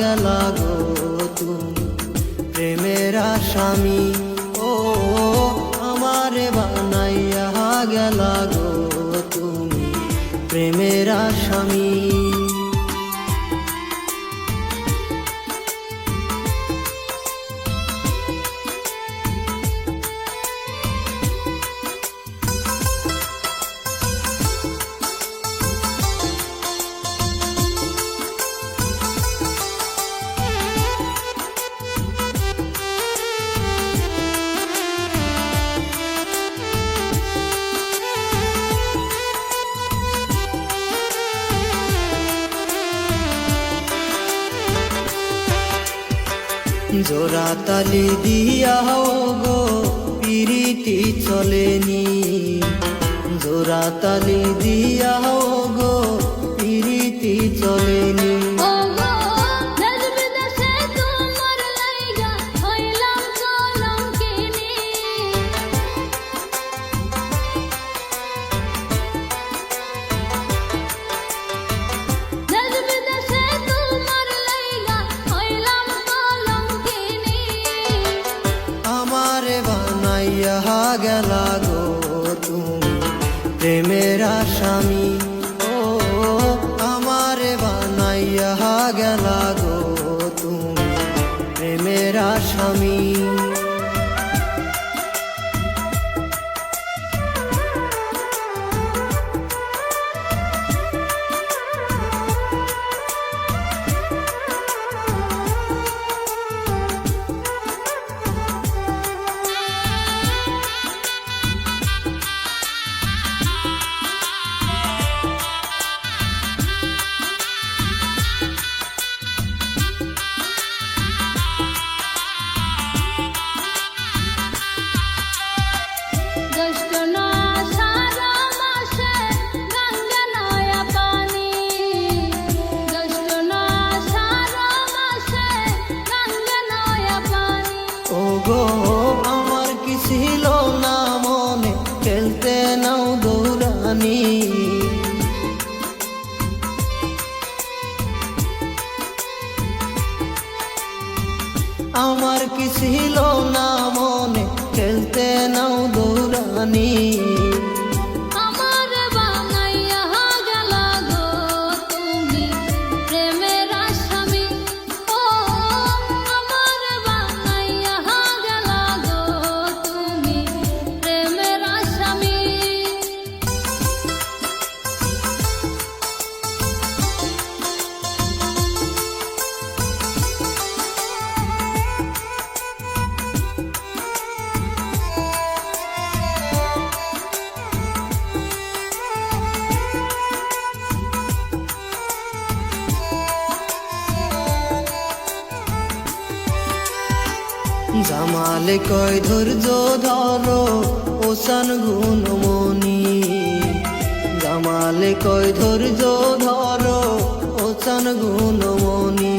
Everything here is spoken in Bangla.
গেলা গো তুমি প্রেমের আসামি। ও আমারে বানাইয়া গেলা গো তুমি প্রেমের আসামি। জোড়া তালি দিয়াও গো পিরিতি চলেনি, জোড়া তালি দিয়াও গো পিরিতি চলেনি। গেলা গো তুমি প্রেমের আসামি। ও আমারে বানাইয়া গেলা গো তুমি প্রেমের আসামি। গো আমার কি ছিল না মনে খেলতে নাও দৌড়ানি, আমার কি ছিল না মনে খেলতে নাও দৌড়ানি। জামালে কয় ধৈর্য ধরো ওসান গুণমণি, জামালে কয় ধৈর্য ধরো ওসান গুণমণি।